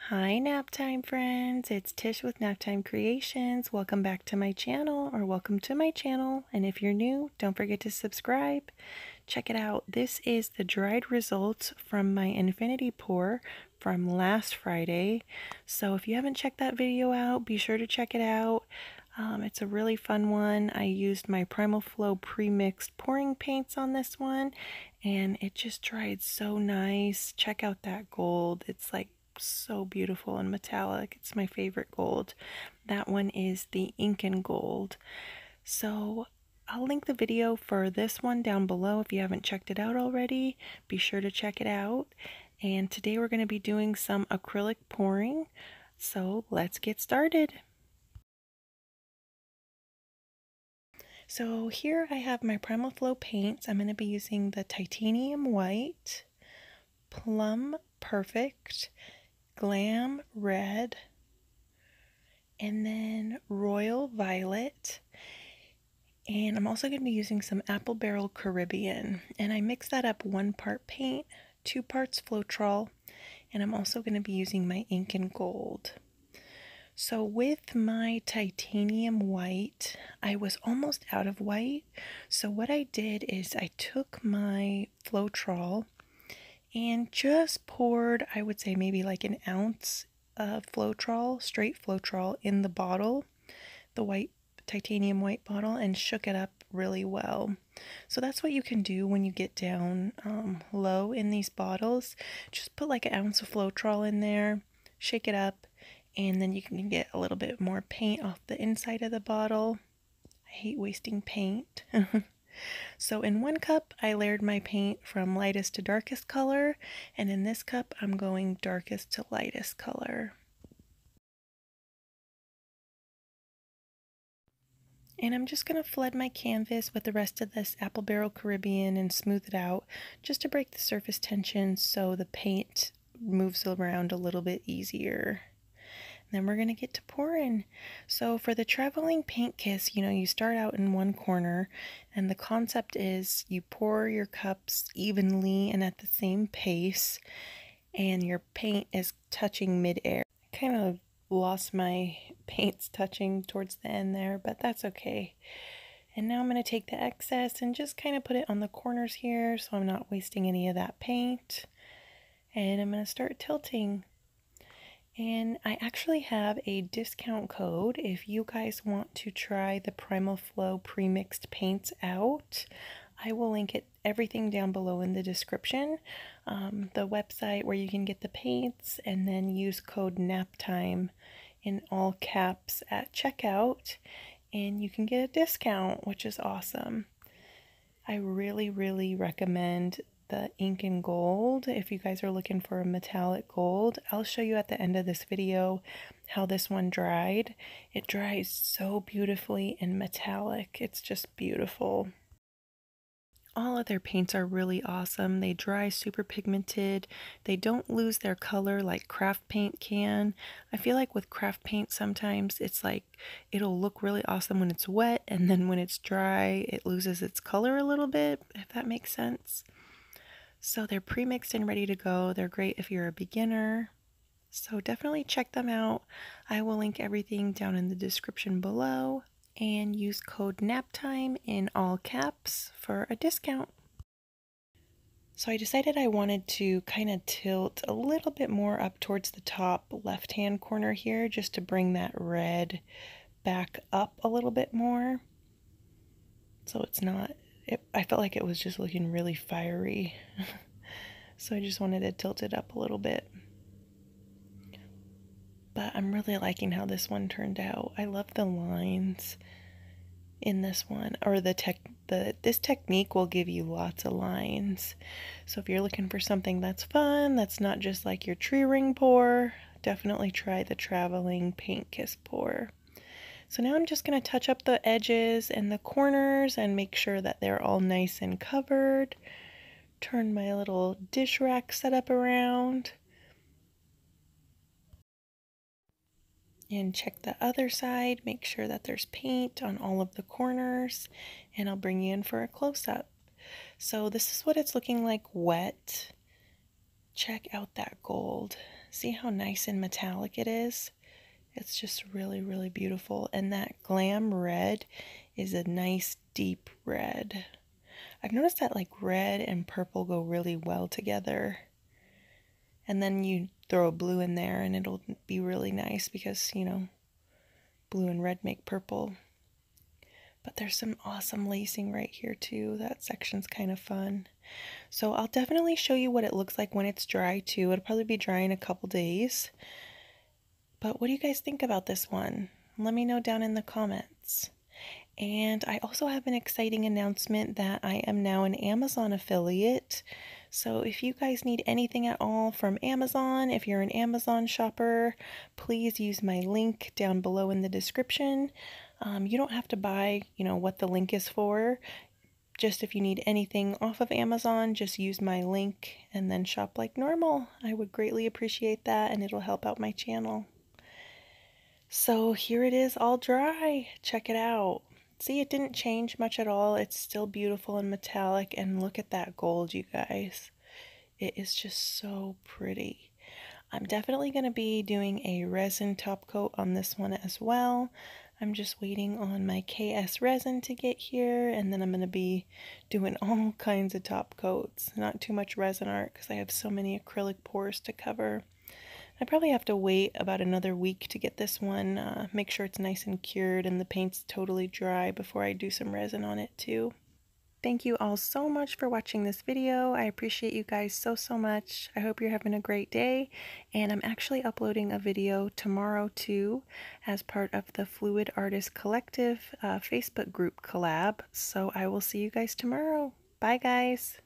Hi Naptime friends, it's Tish with Naptime Creations. Welcome back to my channel, or welcome to my channel, and if you're new, don't forget to subscribe. Check it out. This is the dried results from my infinity pour from last Friday. So if you haven't checked that video out, be sure to check it out. It's a really fun one. I used my Primal Flow pre-mixed pouring paints on this one, and it just dried so nice. Check out that gold. It's like so beautiful and metallic. It's my favorite gold. That one is the Incan gold. So I'll link the video for this one down below if you haven't checked it out already. Be sure to check it out. And today we're going to be doing some acrylic pouring. So let's get started. So here I have my Primal Flow paints. I'm going to be using the Titanium White, Plum Perfect, Glam Red, and then Royal Violet. And I'm also going to be using some Apple Barrel Caribbean. And I mix that up 1 part paint, 2 parts Floetrol, and I'm also going to be using my Incan Gold. So with my Titanium White, I was almost out of white. So what I did is I took my Floetrol and just poured, I would say maybe like an ounce of Floetrol, straight Floetrol, in the bottle, the white Titanium White bottle, and shook it up really well. So that's what you can do when you get down low in these bottles. Just put like an ounce of Floetrol in there, shake it up, and then you can get a little bit more paint off the inside of the bottle. I hate wasting paint. So in 1 cup, I layered my paint from lightest to darkest color, and in this cup, I'm going darkest to lightest color. And I'm just going to flood my canvas with the rest of this Apple Barrel Caribbean and smooth it out just to break the surface tension so the paint moves around a little bit easier. Then we're going to get to pouring. So for the traveling paint kiss, you start out in 1 corner, and the concept is you pour your cups evenly and at the same pace, and your paint is touching mid-air. I kind of lost my paints touching towards the end there, but that's okay. And now I'm going to take the excess and just kind of put it on the corners here so I'm not wasting any of that paint. And I'm going to start tilting. And I actually have a discount code if you guys want to try the Primal Flow pre-mixed paints out. I will link everything down below in the description, the website where you can get the paints, and then use code NAPTIME in all caps at checkout, and you can get a discount, which is awesome. I really, really recommend the Incan Gold if you guys are looking for a metallic gold. I'll show you at the end of this video how this one dried. It dries so beautifully and metallic. It's just beautiful. All of their paints are really awesome. They dry super pigmented. They don't lose their color like craft paint can. I feel like with craft paint sometimes it's like it'll look really awesome when it's wet, and then when it's dry it loses its color a little bit, if that makes sense. So they're pre-mixed and ready to go. They're great if you're a beginner. So definitely check them out. I will link everything down in the description below, and use code NAPTIME in all caps for a discount. So I decided I wanted to kind of tilt a little bit more up towards the top left-hand corner here just to bring that red back up a little bit more. So it's not, I felt like it was just looking really fiery. So I just wanted to tilt it up a little bit. But I'm really liking how this one turned out. I love the lines in this one, or this technique will give you lots of lines. So if you're looking for something that's fun, that's not just like your tree ring pour, definitely try the traveling paint kiss pour. So now I'm just going to touch up the edges and the corners and make sure that they're all nice and covered. Turn my little dish rack setup around. And check the other side, make sure that there's paint on all of the corners, and I'll bring you in for a close-up. So this is what it's looking like wet. Check out that gold. See how nice and metallic it is? It's just really, really beautiful. And that Glam Red is a nice deep red. I've noticed that like red and purple go really well together. And then you throw a blue in there and it'll be really nice because, you know, blue and red make purple. But there's some awesome lacing right here too. That section's kind of fun. So I'll definitely show you what it looks like when it's dry too. It'll probably be dry in a couple days. But what do you guys think about this one? Let me know down in the comments. And I also have an exciting announcement that I am now an Amazon affiliate. So if you guys need anything at all from Amazon, if you're an Amazon shopper, please use my link down below in the description. You don't have to buy, what the link is for. Just if you need anything off of Amazon, just use my link and then shop like normal. I would greatly appreciate that, and it'll help out my channel. So here it is all dry. Check it out. See, it didn't change much at all. It's still beautiful and metallic, and look at that gold, you guys. It is just so pretty. I'm definitely going to be doing a resin top coat on this one as well. I'm just waiting on my KS resin to get here, and then I'm going to be doing all kinds of top coats. Not too much resin art because I have so many acrylic pours to cover. I probably have to wait about another week to get this one, make sure it's nice and cured and the paint's totally dry before I do some resin on it too. Thank you all so much for watching this video. I appreciate you guys so, so much. I hope you're having a great day, and I'm actually uploading a video tomorrow too as part of the Fluid Artist Collective Facebook group collab, so I will see you guys tomorrow. Bye guys!